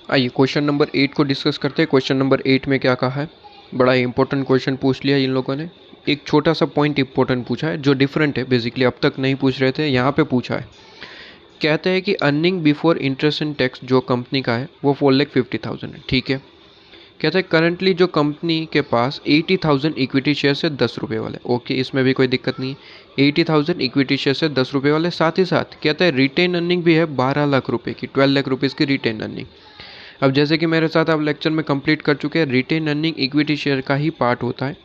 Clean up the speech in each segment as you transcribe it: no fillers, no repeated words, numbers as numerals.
आइए question number 8 को discuss करते हैं। क्वेश्चन नंबर 8 में क्या कहा है, बड़ा इंपॉर्टेंट क्वेश्चन पूछ लिया इन लोगों ने। एक छोटा सा पॉइंट इंपॉर्टेंट पूछा है जो डिफरेंट है, बेसिकली अब तक नहीं पूछ रहे थे, यहाँ पे पूछा है। कहते हैं कि earning before interest and tax जो कंपनी का है वो 4,50,000 है, ठीक है। कहते हैं करंटली जो कंपनी के पास 80,000 इक्विटी शेयर है 10 रुपये वाले, ओके, इसमें भी कोई दिक्कत नहीं है। 80,000 इक्विटी शेयर है 10 रुपये वाले, साथ ही साथ कहता है रिटेन अर्निंग भी है 12 लाख रुपये की, 12 लाख रुपीज़ की रिटेन अर्निंग। अब जैसे कि मेरे साथ आप लेक्चर में कंप्लीट कर चुके हैं, रिटेन अर्निंग इक्विटी शेयर का ही पार्ट होता है।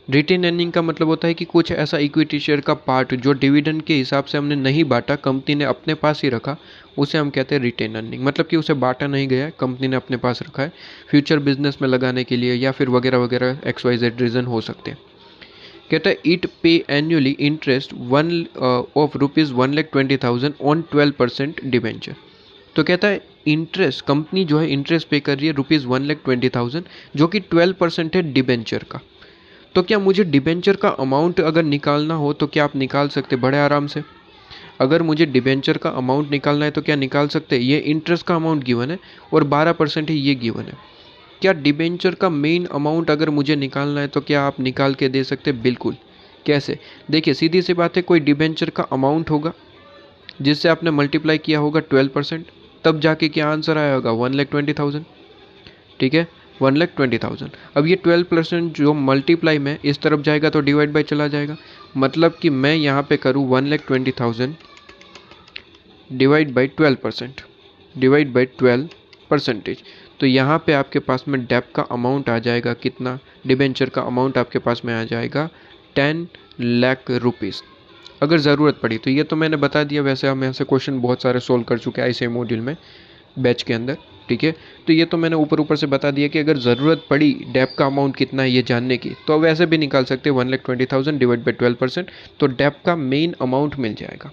रिटेन अर्निंग का मतलब होता है कि कुछ ऐसा इक्विटी शेयर का पार्ट जो डिविडेंड के हिसाब से हमने नहीं बांटा, कंपनी ने अपने पास ही रखा, उसे हम कहते हैं रिटेन अर्निंग। मतलब कि उसे बांटा नहीं गया है, कंपनी ने अपने पास रखा है फ्यूचर बिजनेस में लगाने के लिए या फिर वगैरह वगैरह XYZ रीज़न हो सकते हैं। कहता है इट पे annually interest of ₹1,20,000 on 12% debenture. तो कहता है इंटरेस्ट, कंपनी जो है इंटरेस्ट पे कर रही है ₹1,20,000 जो कि 12% है डिबेंचर का। तो क्या मुझे डिबेंचर का अमाउंट अगर निकालना हो तो क्या आप निकाल सकते बड़े आराम से। अगर मुझे डिबेंचर का अमाउंट निकालना है तो क्या निकाल सकते, ये इंटरेस्ट का अमाउंट गिवन है और 12% है ये गिवन है। क्या डिबेंचर का मेन अमाउंट अगर मुझे निकालना है तो क्या आप निकाल के दे सकते, बिल्कुल। कैसे, देखिए सीधी सी बात है, कोई डिबेंचर का अमाउंट होगा जिससे आपने मल्टीप्लाई किया होगा 12%, तब जाके क्या आंसर आया होगा 1,20,000, ठीक है, 1,20,000। अब ये 12% जो मल्टीप्लाई में इस तरफ जाएगा तो डिवाइड बाई चला जाएगा, मतलब कि मैं यहाँ पे करूँ 1,20,000 डिवाइड बाई 12%, डिवाइड बाई 12%, तो यहाँ पे आपके पास में डेप का अमाउंट आ जाएगा कितना, डिबेंचर का अमाउंट आपके पास में आ जाएगा 10 लाख रुपीज़ अगर ज़रूरत पड़ी तो। ये तो मैंने बता दिया, वैसे हम ऐसे क्वेश्चन बहुत सारे सोल्व कर चुके हैं ऐसे मॉड्यूल में बैच के अंदर, ठीक है। तो ये तो मैंने ऊपर ऊपर से बता दिया कि अगर ज़रूरत पड़ी डेप का अमाउंट कितना है ये जानने की तो वैसे भी निकाल सकते हैं 1,20,000 डिवाइड बाई 12%, तो डेप का मेन अमाउंट मिल जाएगा,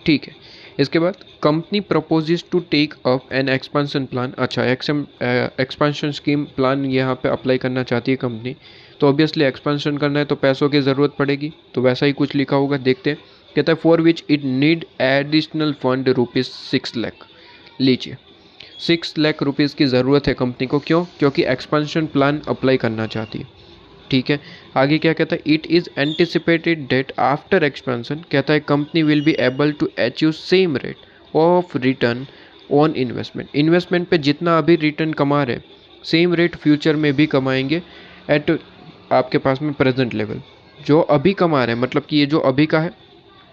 ठीक है। इसके बाद company proposes to take up an expansion plan. अच्छा, एक्सपेंशन स्कीम प्लान यहाँ पे अप्लाई करना चाहती है कंपनी, तो ऑब्वियसली एक्सपेंशन करना है तो पैसों की ज़रूरत पड़ेगी, तो वैसा ही कुछ लिखा होगा, देखते हैं। कहता है for which it need additional fund ₹6 lakh. लीजिए 6 लाख रुपीज़ की ज़रूरत है कंपनी को, क्यों, क्योंकि एक्सपेंशन प्लान अप्लाई करना चाहती है, ठीक है। आगे क्या कहता है, it is anticipated that after expansion, कहता है company will be able to achieve same rate of return on investment. Investment पे जितना अभी रिटर्न कमा रहे सेम रेट फ्यूचर में भी कमाएंगे एट आपके पास में प्रेजेंट लेवल जो अभी कमा रहे हैं, मतलब कि ये जो अभी का है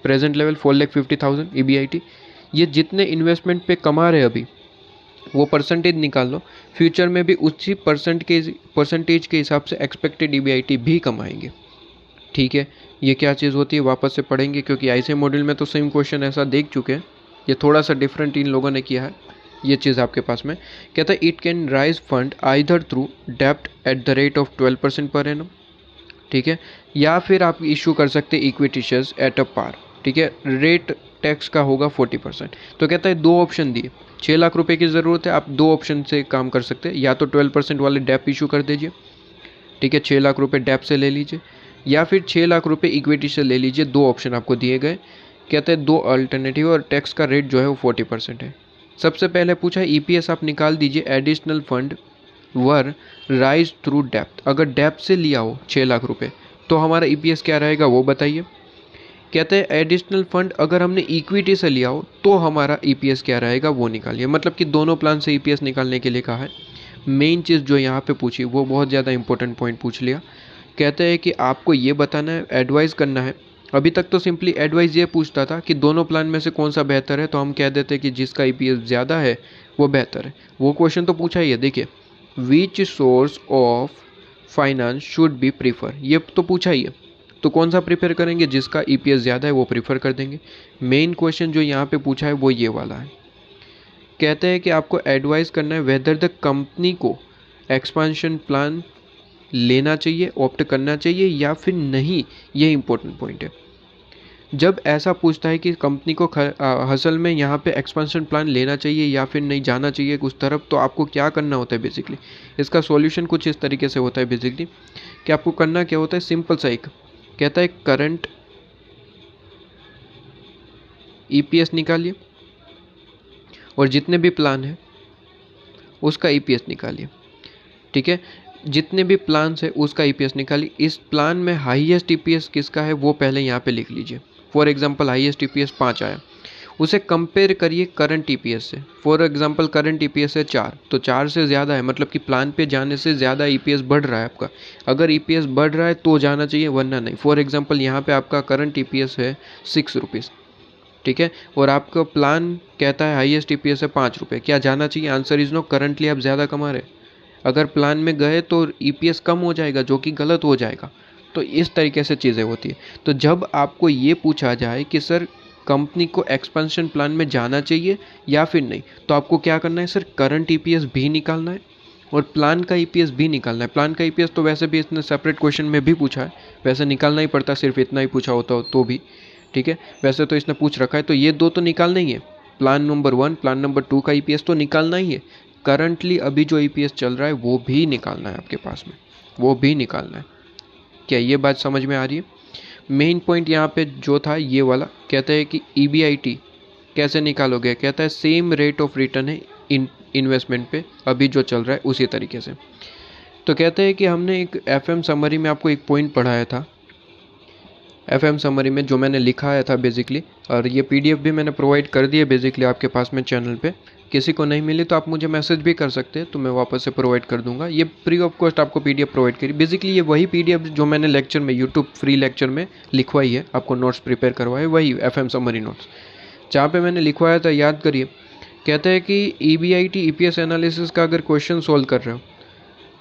प्रेजेंट लेवल 4,50,000 EBIT, ये जितने इन्वेस्टमेंट पे कमा रहे अभी वो परसेंटेज निकाल लो, फ्यूचर में भी उसी परसेंटेज के हिसाब से एक्सपेक्टेड EBIT भी कमाएंगे, ठीक है। ये क्या चीज़ होती है वापस से पढ़ेंगे क्योंकि ऐसे मॉड्यूल में तो सेम क्वेश्चन ऐसा देख चुके हैं, ये थोड़ा सा डिफरेंट इन लोगों ने किया है ये चीज़ आपके पास में। कहता है it can raise fund either through डेप्ट at the rate of 12% per annum, ठीक है, या फिर आप इशू कर सकते हैं इक्विटी शेयर्स एट अ पार, ठीक है, रेट टैक्स का होगा 40%। तो कहता है दो ऑप्शन दिए, 6 लाख रुपए की ज़रूरत है, आप दो ऑप्शन से काम कर सकते हैं, या तो 12% वाले डैप इशू कर दीजिए, ठीक है, 6 लाख रुपए डैप से ले लीजिए, या फिर 6 लाख रुपए इक्विटी से ले लीजिए, दो ऑप्शन आपको दिए गए। कहते हैं दो अल्टरनेटिव और टैक्स का रेट जो है वो 40% है। सबसे पहले पूछा EPS आप निकाल दीजिए, एडिशनल फंड वर राइज थ्रू डेप्थ, अगर डेप्थ से लिया हो 6 लाख रुपए तो हमारा EPS क्या रहेगा वो बताइए। कहते हैं एडिशनल फंड अगर हमने इक्विटी से लिया हो तो हमारा EPS क्या रहेगा वो निकालिए, मतलब कि दोनों प्लान से EPS निकालने के लिए कहा है। मेन चीज़ जो यहाँ पे पूछी वो बहुत ज़्यादा इंपॉर्टेंट पॉइंट पूछ लिया। कहते हैं कि आपको ये बताना है, एडवाइस करना है। अभी तक तो सिंपली एडवाइस ये पूछता था कि दोनों प्लान में से कौन सा बेहतर है, तो हम कह देते कि जिसका EPS ज़्यादा है वो बेहतर है। वो क्वेश्चन तो पूछा ही है, देखिए which source of finance should be prefer, ये तो पूछा ही है, तो कौन सा प्रीफर करेंगे, जिसका EPS ज़्यादा है वो प्रीफर कर देंगे। मेन क्वेश्चन जो यहाँ पे पूछा है वो ये वाला है। कहते हैं कि आपको एडवाइस करना है वेदर द कंपनी को एक्सपेंशन प्लान लेना चाहिए, ऑप्ट करना चाहिए या फिर नहीं, ये इंपॉर्टेंट पॉइंट है। जब ऐसा पूछता है कि कंपनी को असल में यहाँ पे एक्सपेंशन प्लान लेना चाहिए या फिर नहीं जाना चाहिए उस तरफ, तो आपको क्या करना होता है बेसिकली, इसका सॉल्यूशन कुछ इस तरीके से होता है बेसिकली कि आपको करना क्या होता है, सिंपल सा एक कहता है करंट EPS निकालिए और जितने भी प्लान हैं उसका ईपीएस निकालिए। ठीक है, जितने भी प्लान्स है उसका ईपीएस निकालिए। इस प्लान में हाईएस्ट ईपीएस किसका है वो पहले यहाँ पे लिख लीजिए। फॉर एग्जांपल हाईएस्ट ईपीएस 5 आया, उसे कंपेयर करिए करंट ईपीएस से। फॉर एग्जांपल करंट ईपीएस है 4, तो 4 से ज़्यादा है, मतलब कि प्लान पे जाने से ज़्यादा ईपीएस बढ़ रहा है आपका। अगर ईपीएस बढ़ रहा है तो जाना चाहिए, वरना नहीं। फॉर एग्जांपल यहाँ पे आपका करंट ईपीएस है 6 रुपीज़, ठीक है, और आपका प्लान कहता है हाईएस्ट ईपीएस है 5 रुपये, क्या जाना चाहिए? Answer is no. करंटली आप ज़्यादा कमा रहे, अगर प्लान में गए तो ईपीएस कम हो जाएगा, जो कि गलत हो जाएगा। तो इस तरीके से चीज़ें होती है। तो जब आपको ये पूछा जाए कि सर कंपनी को एक्सपेंशन प्लान में जाना चाहिए या फिर नहीं, तो आपको क्या करना है सर? करंट ईपीएस भी निकालना है और प्लान का ईपीएस भी निकालना है। प्लान का ईपीएस तो वैसे भी इसने सेपरेट क्वेश्चन में भी पूछा है, वैसे निकालना ही पड़ता, सिर्फ इतना ही पूछा होता हो तो भी, ठीक है, वैसे तो इसने पूछ रखा है। तो ये दो तो निकालना ही है, प्लान नंबर 1 प्लान नंबर 2 का ईपीएस तो निकालना ही है। करंटली अभी जो ईपीएस चल रहा है वो भी निकालना है आपके पास में, वो भी निकालना है। क्या ये बात समझ में आ रही है? मेन पॉइंट यहाँ पे जो था ये वाला, कहता है कि ईबीआईटी कैसे निकालोगे, कहता है सेम रेट ऑफ रिटर्न है इन्वेस्टमेंट पे अभी जो चल रहा है उसी तरीके से। तो कहते हैं कि हमने एक एफएम समरी में आपको एक पॉइंट पढ़ाया था, एफएम समरी में जो मैंने लिखाया था बेसिकली, और ये पीडीएफ भी मैंने प्रोवाइड कर दी है बेसिकली आपके पास में चैनल पे। किसी को नहीं मिली तो आप मुझे मैसेज भी कर सकते हैं, तो मैं वापस से प्रोवाइड कर दूंगा। ये फ्री ऑफ कॉस्ट आपको पीडीएफ प्रोवाइड करी। बेसिकली ये वही पीडीएफ जो मैंने लेक्चर में यूट्यूब फ्री लेक्चर में लिखवाई है, आपको नोट्स प्रिपेयर करवाए, वही एफएम समरी नोट्स जहाँ पे मैंने लिखवाया था, याद करिए। कहते हैं कि ईबीआईटी ईपीएस एनालिसिस का अगर क्वेश्चन सोल्व कर रहे हो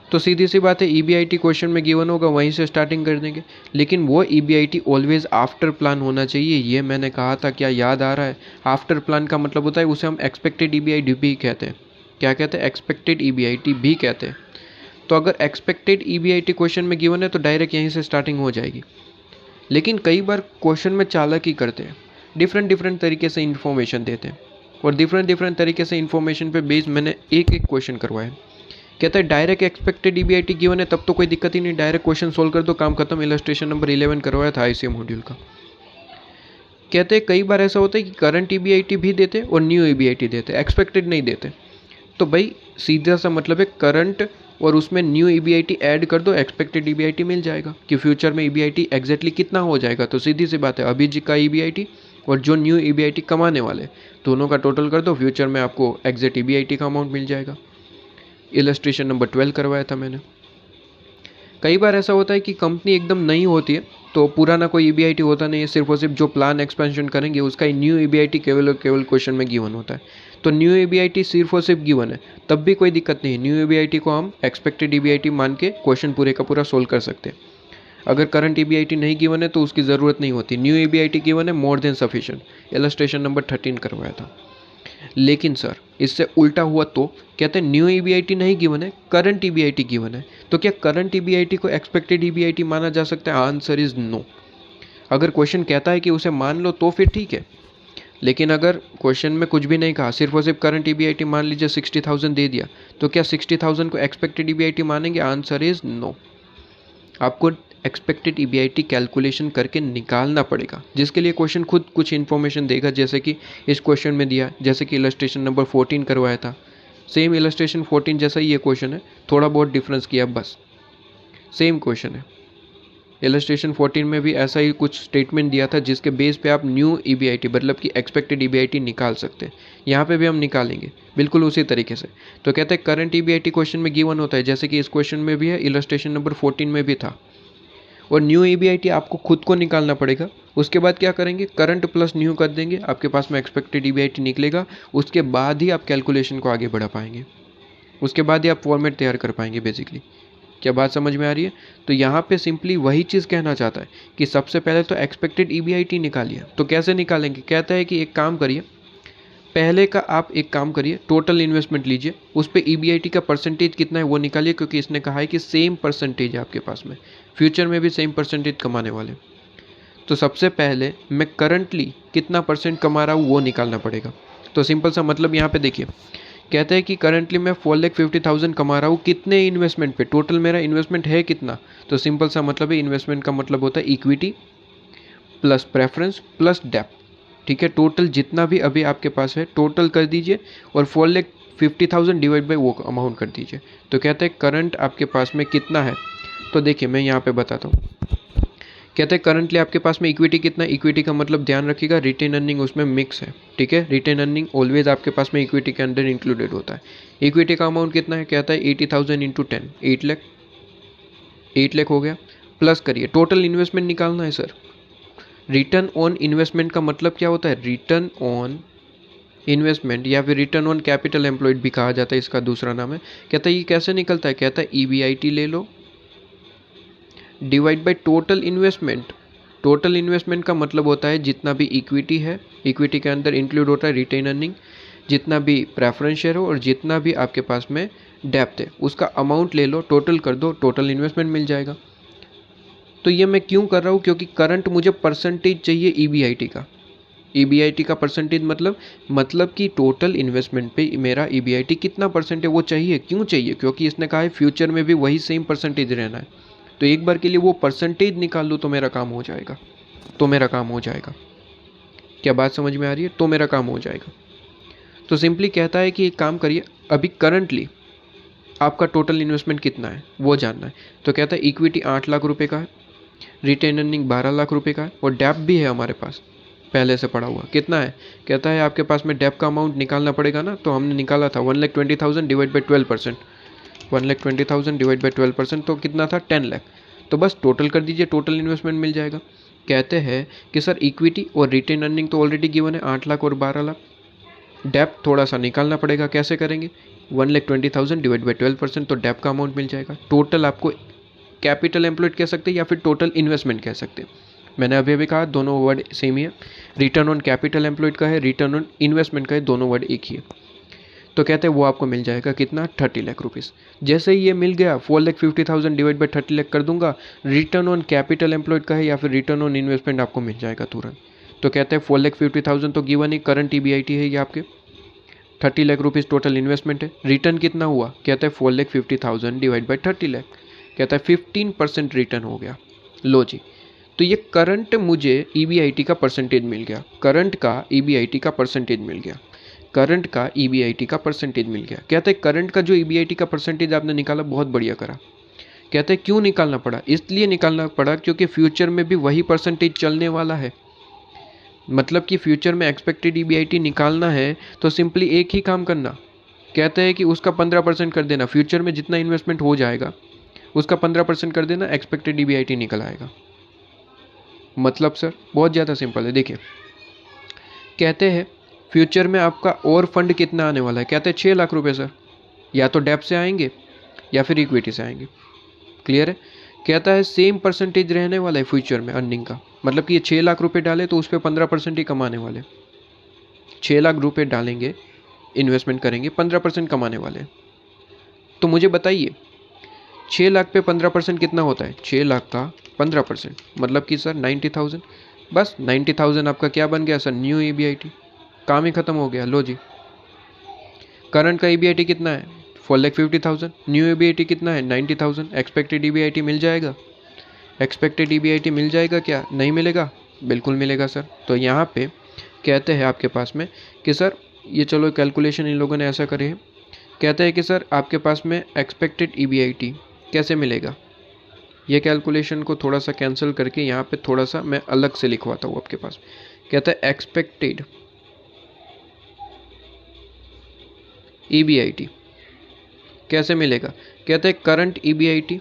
तो सीधी सी बात है ईबीआईटी क्वेश्चन में गिवन होगा, वहीं से स्टार्टिंग कर देंगे। लेकिन वो ईबीआईटी ऑलवेज आफ्टर प्लान होना चाहिए, ये मैंने कहा था, क्या याद आ रहा है? आफ्टर प्लान का मतलब होता है उसे हम एक्सपेक्टेड ईबीआईटी भी कहते हैं। क्या कहते हैं? एक्सपेक्टेड ईबीआईटी भी कहते हैं। तो अगर एक्सपेक्टेड ईबीआईटी क्वेश्चन में गिवन है तो डायरेक्ट यहीं से स्टार्टिंग हो जाएगी। लेकिन कई बार क्वेश्चन में चालाकी करते हैं, डिफरेंट तरीके से इन्फॉर्मेशन देते हैं, और डिफरेंट तरीके से इन्फॉर्मेशन पे बेस्ड मैंने एक क्वेश्चन करवाया है। कहता है डायरेक्ट एक्सपेक्टेड ईबीआईटी गिवन है तब तो कोई दिक्कत ही नहीं, डायरेक्ट क्वेश्चन सोल्व कर दो, काम खत्म। इलस्ट्रेशन नंबर 11 करवाया था आईसीएम मॉड्यूल का। कहते हैं कई बार ऐसा होता है कि करंट ईबीआईटी भी देते और न्यू ईबीआईटी देते, एक्सपेक्टेड नहीं देते। तो भाई सीधा सा मतलब है करंट और उसमें न्यू ईबीआईटी ऐड कर दो, एक्सपेक्टेड ईबीआईटी मिल जाएगा कि फ्यूचर में ईबीआईटी एग्जैक्टली कितना हो जाएगा। तो सीधी सी बात है, अभी जी का ईबीआईटी और जो न्यू ईबीआईटी कमाने वाले दोनों का टोटल कर दो, फ्यूचर में आपको एग्जैक्ट ईबीआईटी का अमाउंट मिल जाएगा। इलस्ट्रेशन नंबर 12 करवाया था मैंने। कई बार ऐसा होता है कि कंपनी एकदम नई होती है तो पुराना कोई ईबीआईटी होता नहीं है, सिर्फ और सिर्फ जो प्लान एक्सपेंशन करेंगे उसका ही न्यू ईबीआईटी केवल क्वेश्चन में गिवन होता है। तो न्यू ईबीआईटी सिर्फ और सिर्फ गिवन है तब भी कोई दिक्कत नहीं है, न्यू ईबीआईटी को हम एक्सपेक्टेड ईबीआईटी मान के क्वेश्चन पूरे का पूरा सोल्व कर सकते हैं। अगर करंट ईबीआईटी नहीं गिवन है तो उसकी ज़रूरत नहीं होती, न्यू ईबीआईटी गिवन है more than sufficient. Illustration number 13 करवाया था। लेकिन सर इससे उल्टा हुआ, तो कहते हैं न्यू ईबीआईटी नहीं गिवन है, करंट ईबीआईटी गिवन है, तो क्या करंट ईबीआईटी को एक्सपेक्टेड ईबीआईटी माना जा सकता है? Answer is no. अगर क्वेश्चन कहता है कि उसे मान लो तो फिर ठीक है, लेकिन अगर क्वेश्चन में कुछ भी नहीं कहा, सिर्फ और सिर्फ करंट ईबीआईटी मान लीजिए 60,000 दे दिया, तो क्या 60,000 को एक्सपेक्टेड ईबीआईटी मानेंगे? Answer is no. आपको एक्सपेक्टेड ईबीआईटी कैलकुलेशन करके निकालना पड़ेगा, जिसके लिए क्वेश्चन खुद कुछ इन्फॉर्मेशन देगा, जैसे कि इस क्वेश्चन में दिया, जैसे कि इलस्ट्रेशन नंबर 14 करवाया था, सेम इलस्ट्रेशन 14 जैसा ही ये क्वेश्चन है, थोड़ा बहुत डिफरेंस किया बस, सेम क्वेश्चन है। इलस्ट्रेशन 14 में भी ऐसा ही कुछ स्टेटमेंट दिया था जिसके बेस पे आप न्यू ईबीआईटी मतलब कि एक्सपेक्टेड ईबीआईटी निकाल सकते हैं। यहाँ पे भी हम निकालेंगे बिल्कुल उसी तरीके से। तो कहते हैं करंट ईबीआईटी क्वेश्चन में गिवन होता है, जैसे कि इस क्वेश्चन में भी है, इलस्ट्रेशन नंबर 14 में भी था। और न्यू ईबीआईटी आपको खुद को निकालना पड़ेगा। उसके बाद क्या करेंगे? करंट प्लस न्यू कर देंगे, आपके पास में एक्सपेक्टेड ईबीआईटी निकलेगा। उसके बाद ही आप कैलकुलेशन को आगे बढ़ा पाएंगे, उसके बाद ही आप फॉर्मेट तैयार कर पाएंगे बेसिकली। क्या बात समझ में आ रही है? तो यहाँ पे सिंपली वही चीज़ कहना चाहता है कि सबसे पहले तो एक्सपेक्टेड ईबीआईटी निकालिए। तो कैसे निकालेंगे? कहता है कि एक काम करिए, पहले का आप एक काम करिए, टोटल इन्वेस्टमेंट लीजिए, उस पर ईबीआईटी का परसेंटेज कितना है वो निकालिए, क्योंकि इसने कहा है कि सेम परसेंटेज है आपके पास में, फ्यूचर में भी सेम परसेंटेज कमाने वाले। तो सबसे पहले मैं करंटली कितना परसेंट कमा रहा हूँ वो निकालना पड़ेगा। तो सिंपल सा मतलब यहाँ पे देखिए, कहते हैं कि करंटली मैं 4,50,000 कमा रहा हूँ, कितने इन्वेस्टमेंट पे, टोटल मेरा इन्वेस्टमेंट है कितना? तो सिंपल सा मतलब है, इन्वेस्टमेंट का मतलब होता है equity plus preference plus depth. ठीक है, टोटल जितना भी अभी आपके पास है टोटल कर दीजिए, और 50,000 डिवाइड बाई वो अमाउंट कर दीजिए। तो कहते हैं करंट आपके पास में कितना है, तो देखिए मैं यहाँ पे बताता हूँ। कहते हैं करंटली आपके पास में इक्विटी कितना, इक्विटी का मतलब ध्यान रखिएगा रिटेन अर्निंग उसमें मिक्स है, ठीक है। रिटेन अर्निंग ऑलवेज आपके पास में इक्विटी के अंदर इंक्लूडेड होता है। इक्विटी का अमाउंट कितना है, कहता है 80,000 इंटू 10, 8 लाख, 8 लाख हो गया। प्लस करिए, टोटल इन्वेस्टमेंट निकालना है सर। रिटर्न ऑन इन्वेस्टमेंट का मतलब क्या होता है, रिटर्न ऑन इन्वेस्टमेंट या फिर रिटर्न ऑन कैपिटल एम्प्लॉयड भी कहा जाता है, इसका दूसरा नाम है। कहता है ये कैसे निकलता है, कहता है EBIT ले लो divide by total investment. Total investment का मतलब होता है जितना भी इक्विटी है, इक्विटी के अंदर इंक्लूड होता है रिटेन अर्निंग, जितना भी प्रेफरेंस शेयर हो और जितना भी आपके पास में डेप्थ है उसका अमाउंट ले लो, टोटल कर दो, टोटल इन्वेस्टमेंट मिल जाएगा। तो ये मैं क्यों कर रहा हूँ, क्योंकि करंट मुझे परसेंटेज चाहिए EBIT का। EBIT का परसेंटेज मतलब कि टोटल इन्वेस्टमेंट पे मेरा EBIT कितना परसेंट है वो चाहिए। क्यों चाहिए, क्योंकि इसने कहा है फ्यूचर में भी वही सेम परसेंटेज रहना है। तो एक बार के लिए वो परसेंटेज निकाल लो तो मेरा काम हो जाएगा, तो मेरा काम हो जाएगा। क्या बात समझ में आ रही है, तो मेरा काम हो जाएगा। तो सिंपली कहता है कि एक काम करिए, अभी करंटली आपका टोटल इन्वेस्टमेंट कितना है वो जानना है। तो कहता है इक्विटी 8 लाख रुपए का है, रिटेन अर्निंग 12 लाख रुपए का है और डेप्थ भी है हमारे पास पहले से पड़ा हुआ। कितना है, कहता है आपके पास में डेप्थ का अमाउंट निकालना पड़ेगा ना, तो हमने निकाला था 1,20,000 डिवाइड बाई 12%, 1,20,000 डिवाइड बाई 12%, तो कितना था 10 लाख। तो बस टोटल कर दीजिए, टोटल इन्वेस्टमेंट मिल जाएगा। कहते हैं कि सर इक्विटी और रिटेन अर्निंग तो ऑलरेडी गिवन है 8 लाख और 12 लाख, डेप्थ थोड़ा सा निकालना पड़ेगा। कैसे करेंगे, 1,20,000 डिवाइड बाई 12%, तो डेप्थ का अमाउंट मिल जाएगा। टोटल आपको कैपिटल एम्प्लॉयड कह सकते हैं या फिर टोटल इन्वेस्टमेंट कह सकते हैं। मैंने अभी कहा दोनों वर्ड सेम ही है। रिटर्न ऑन कैपिटल एम्प्लॉयड का है, रिटर्न ऑन इन्वेस्टमेंट का है, दोनों वर्ड एक ही है। तो कहते हैं वो आपको मिल जाएगा कितना, 30 लाख रुपीज़। जैसे ही ये मिल गया 4,50,000 डिवाइड बाई 30 लाख कर दूंगा, रिटर्न ऑन कैपिटल एम्प्लॉयड का है या फिर रिटर्न ऑन इन्वेस्टमेंट आपको मिल जाएगा तुरंत। तो कहते हैं 4,50,000 तो गिवन ही, करंट EBIT है ये आपके, 30 लाख रुपीज़ टोटल इन्वेस्टमेंट है। रिटर्न कितना हुआ, कहता है 4,50,000 डिवाइड बाई 30 लाख, कहता है 15% रिटर्न हो गया। लो जी, तो ये करंट मुझे EBIT का परसेंटेज मिल गया, करंट का EBIT का परसेंटेज मिल गया, करंट का EBIT का परसेंटेज मिल गया। कहते हैं करंट का जो EBIT का परसेंटेज आपने निकाला बहुत बढ़िया करा। कहते हैं क्यों निकालना पड़ा, इसलिए निकालना पड़ा क्योंकि फ्यूचर में भी वही परसेंटेज चलने वाला है। मतलब कि फ्यूचर में एक्सपेक्टेड EBIT निकालना है तो सिंपली एक ही काम करना, कहते हैं कि उसका 15% कर देना, फ्यूचर में जितना इन्वेस्टमेंट हो जाएगा उसका 15% कर देना, एक्सपेक्टेड EBIT निकल आएगा। मतलब सर बहुत ज़्यादा सिंपल है। देखिए कहते हैं फ्यूचर में आपका और फंड कितना आने वाला है, कहते हैं 6 लाख रुपए सर, या तो डेप्थ से आएंगे या फिर इक्विटी से आएंगे। क्लियर है, कहता है सेम परसेंटेज रहने वाला है फ्यूचर में अर्निंग का। मतलब कि ये 6 लाख रुपए डाले तो उस पर 15% ही कमाने वाले, 6 लाख रुपए डालेंगे इन्वेस्टमेंट करेंगे 15% कमाने वाले। तो मुझे बताइए 6 लाख पे 15% कितना होता है, 6 लाख का 15% मतलब कि सर 90,000। बस 90,000 आपका क्या बन गया सर, न्यू EBIT, काम ही खत्म हो गया। लो जी, करंट का EBIT कितना है 4,50,000, न्यू EBIT कितना है 90,000, एक्सपेक्टेड EBIT मिल जाएगा। एक्सपेक्टेड EBIT मिल जाएगा, क्या नहीं मिलेगा, बिल्कुल मिलेगा सर। तो यहाँ पे कहते हैं आपके पास में कि सर ये चलो कैलकुलेशन इन लोगों ने ऐसा करे है, कहते हैं कि सर आपके पास में एक्सपेक्टेड EBIT कैसे मिलेगा। ये कैलकुलेशन को थोड़ा सा कैंसिल करके यहाँ पे थोड़ा सा मैं अलग से लिखवाता हूँ आपके पास। कहता है एक्सपेक्टेड EBIT कैसे मिलेगा, कहते हैं करंट EBIT,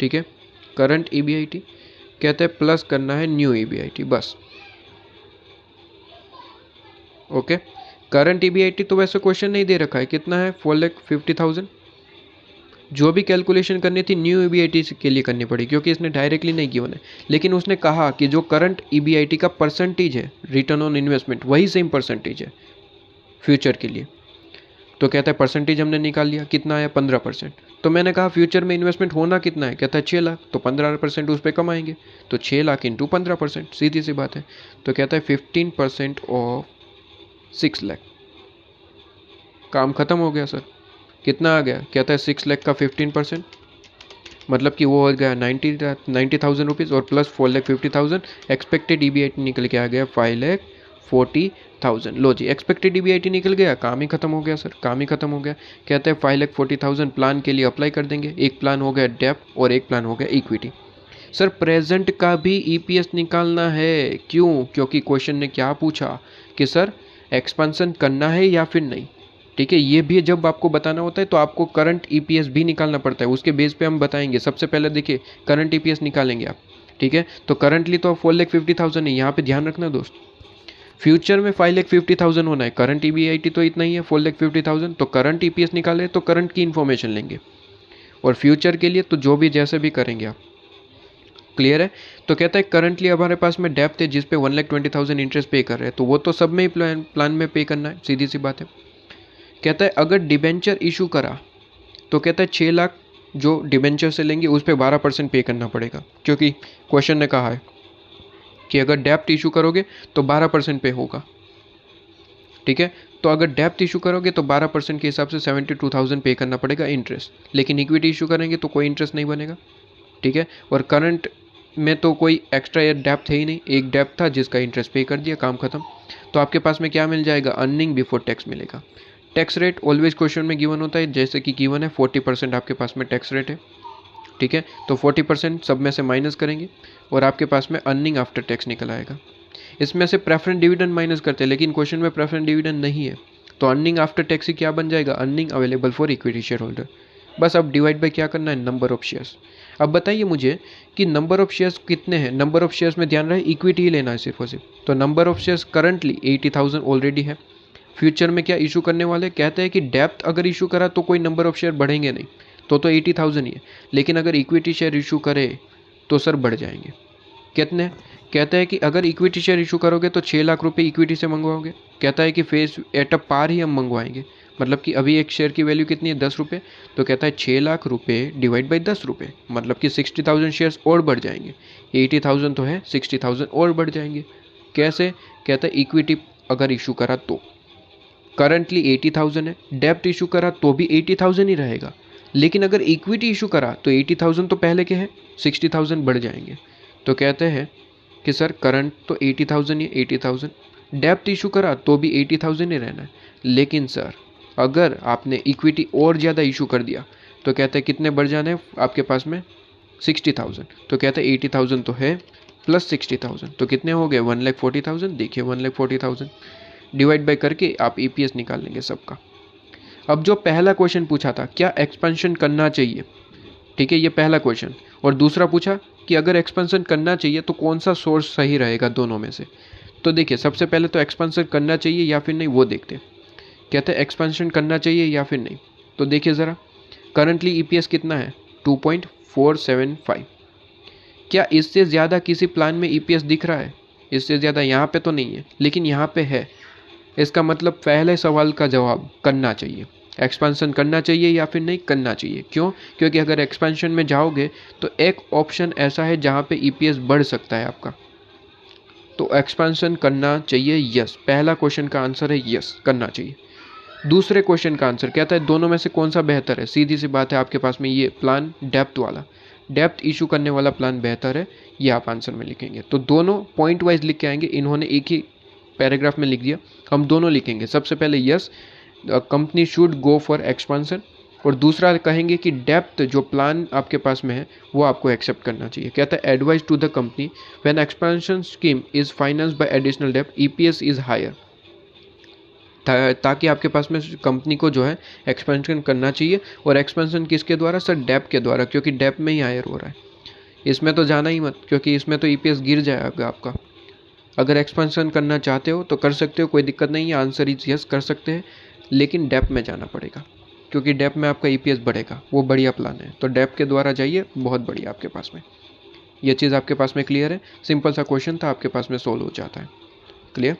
ठीक है, करंट EBIT, कहते हैं प्लस करना है न्यू EBIT, बस। ओके, करंट EBIT तो वैसे क्वेश्चन नहीं दे रखा है, कितना है 4,50,000। जो भी कैलकुलेशन करनी थी न्यू EBIT के लिए करनी पड़ी क्योंकि इसने डायरेक्टली नहीं गिवन है। लेकिन उसने कहा कि जो करंट EBIT का परसेंटेज है रिटर्न ऑन इन्वेस्टमेंट वही सेम परसेंटेज है फ्यूचर के लिए। तो कहता है परसेंटेज हमने निकाल लिया, कितना आया 15%। तो मैंने कहा फ्यूचर में इन्वेस्टमेंट होना कितना है, कहता है 6 लाख, तो 15% उस पर कमाएंगे, तो 6 लाख इंटू 15%, सीधी सी बात है। तो कहता है 15% ऑफ 6 लाख, काम खत्म हो गया सर। कितना आ गया, कहता है 6 लाख का 15% मतलब कि वो हो गया 90,000 रुपीज़ और प्लस 4,50,000, एक्सपेक्टेड EBIT निकल के आ गया 5,40,000 40,000। लो जी, एक्सपेक्टेड EBIT निकल गया, काम ही खत्म हो गया सर, काम ही खत्म हो गया। कहते हैं 5,40,000 प्लान के लिए अप्लाई कर देंगे। एक प्लान हो गया डेप्ट और एक प्लान हो गया इक्विटी। सर प्रेजेंट का भी EPS निकालना है, क्यों? क्योंकि क्वेश्चन ने क्या पूछा कि सर एक्सपेंशन करना है या फिर नहीं। ठीक है, ये भी जब आपको बताना होता है तो आपको करंट EPS भी निकालना पड़ता है, उसके बेस पे हम बताएंगे। सबसे पहले देखिए करंट EPS निकालेंगे आप। ठीक है, तो करंटली तो 4,50,000 है, यहाँ पे ध्यान रखना दोस्त। फ्यूचर में 5,50,000 होना है, करंट EBIT तो इतना ही है 4,50,000। तो करंट EPS निकाले तो करंट की इन्फॉर्मेशन लेंगे, और फ्यूचर के लिए तो जो भी जैसे भी करेंगे आप। क्लियर है? तो कहता है करंटली हमारे पास में डेप्थ है जिस पे 1,20,000 इंटरेस्ट पे कर रहे हैं, तो वो तो सब में ही प्लान में पे करना है, सीधी सी बात है। कहता है अगर डिबेंचर इशू करा तो कहता है 6 लाख जो डिबेंचर से लेंगे उस पर 12% पे करना पड़ेगा, क्योंकि क्वेश्चन ने कहा है कि अगर डेप्थ इशू करोगे तो 12% पे होगा। ठीक है, तो अगर डेप्थ इशू करोगे तो 12% के हिसाब से 72,000 पे करना पड़ेगा इंटरेस्ट, लेकिन इक्विटी इशू करेंगे तो कोई इंटरेस्ट नहीं बनेगा। ठीक है, और करंट में तो कोई एक्स्ट्रा डेप्थ है ही नहीं, एक डेप्थ था जिसका इंटरेस्ट पे कर दिया, काम खत्म। तो आपके पास में क्या मिल जाएगा? अर्निंग बिफोर टैक्स मिलेगा। टैक्स रेट ऑलवेज क्वेश्चन में गिवन होता है, जैसे कि गिवन है 40% आपके पास में टैक्स रेट है। ठीक है, तो 40% सब में से माइनस करेंगे और आपके पास में अर्निंग आफ्टर टैक्स निकल आएगा। इसमें से प्रेफरेंस डिविडेंड माइनस करते हैं, लेकिन क्वेश्चन में प्रेफरेंस डिविडेंड नहीं है, तो अर्निंग आफ्टर टैक्स ही क्या बन जाएगा? Earning available for equity share holder. बस अब डिवाइड बाय क्या करना है? Number of shares. अब बताइए मुझे कि नंबर ऑफ शेयर्स कितने हैं? नंबर ऑफ शेयर्स में ध्यान रहे इक्विटी ही लेना है सिर्फ और सिर्फ। तो number of shares currently 80,000 already है। फ्यूचर में क्या इशू करने वाले? कहते हैं कि डेप्थ अगर इशू करा तो कोई नंबर ऑफ शेयर बढ़ेंगे नहीं, तो 80,000 ही है। लेकिन अगर इक्विटी शेयर इशू करे तो सर बढ़ जाएंगे। कितने? कहता है कि अगर इक्विटी शेयर इशू करोगे तो 6 लाख रुपए इक्विटी से मंगवाओगे। कहता है कि फेस एट अ पार ही हम मंगवाएंगे, मतलब कि अभी एक शेयर की वैल्यू कितनी है? 10 रुपये। तो कहता है 6 लाख रुपए डिवाइड बाई 10 रुपये, मतलब कि 60,000 शेयर्स और बढ़ जाएंगे। 80,000 तो है, 60,000 और बढ़ जाएंगे। कैसे? कहता है इक्विटी अगर इशू करा तो करंटली 80,000 है, डेप्ट इशू करा तो भी 80,000 ही रहेगा, लेकिन अगर इक्विटी इशू करा तो 80,000 तो पहले के हैं, 60,000 बढ़ जाएंगे। तो कहते हैं कि सर करंट तो 80,000 ही, 80,000 डेप्थ इशू करा तो भी 80,000 ही रहना है, लेकिन सर अगर आपने इक्विटी और ज़्यादा इशू कर दिया तो कहते हैं कितने बढ़ जाने हैं आपके पास में? 60,000। तो कहते हैं 80,000 तो है प्लस 60,000, तो कितने हो गए? 1,40,000। देखिए 1,40,000 डिवाइड बाई करके आप EPS निकाल लेंगे सबका। अब जो पहला क्वेश्चन पूछा था, क्या एक्सपेंशन करना चाहिए? ठीक है, ये पहला क्वेश्चन। और दूसरा पूछा कि अगर एक्सपेंशन करना चाहिए तो कौन सा सोर्स सही रहेगा दोनों में से? तो देखिए सबसे पहले तो एक्सपेंशन करना चाहिए या फिर नहीं वो देखते हैं। कहते हैं एक्सपेंशन करना चाहिए या फिर नहीं। तो देखिए ज़रा, करंटली EPS कितना है? 2.475। क्या इससे ज़्यादा किसी प्लान में EPS दिख रहा है? इससे ज़्यादा यहाँ पे तो नहीं है, लेकिन यहाँ पे है। इसका मतलब पहले सवाल का जवाब करना चाहिए। एक्सपेंशन करना चाहिए या फिर नहीं करना चाहिए? क्यों? क्योंकि अगर एक्सपेंशन में जाओगे तो एक ऑप्शन ऐसा है जहाँ पे EPS बढ़ सकता है आपका। तो एक्सपेंशन करना चाहिए, यस। पहला क्वेश्चन का आंसर है यस, करना चाहिए। दूसरे क्वेश्चन का आंसर कहता है दोनों में से कौन सा बेहतर है? सीधी सी बात है, आपके पास में ये प्लान डेप्थ वाला, डेप्थ इशू करने वाला प्लान बेहतर है, ये आप आंसर में लिखेंगे। तो दोनों पॉइंट वाइज लिख के आएंगे, इन्होंने एक ही पैराग्राफ में लिख दिया, हम दोनों लिखेंगे। सबसे पहले yes, company should go for expansion, और दूसरा कहेंगे कि डेप्थ जो प्लान आपके पास में है वो आपको एक्सेप्ट करना चाहिए। कहता है advice to the company when expansion scheme is financed by additional depth EPS is higher, ताकि आपके पास में कंपनी को जो है एक्सपेंशन करना चाहिए। और एक्सपेंशन किसके द्वारा? सर डेप्थ के द्वारा, क्योंकि डेप्थ में ही हायर हो रहा है। इसमें तो जाना ही मत, क्योंकि इसमें तो EPS गिर जाएगा आपका। अगर एक्सपेंशन करना चाहते हो तो कर सकते हो, कोई दिक्कत नहीं है। आंसर इज यस, कर सकते हैं, लेकिन डेप्थ में जाना पड़ेगा, क्योंकि डेप्थ में आपका EPS बढ़ेगा, वो बढ़िया प्लान है। तो डेप्थ के द्वारा जाइए, बहुत बढ़िया आपके पास में। ये चीज़ आपके पास में क्लियर है? सिंपल सा क्वेश्चन था, आपके पास में सोल्व हो जाता है। क्लियर?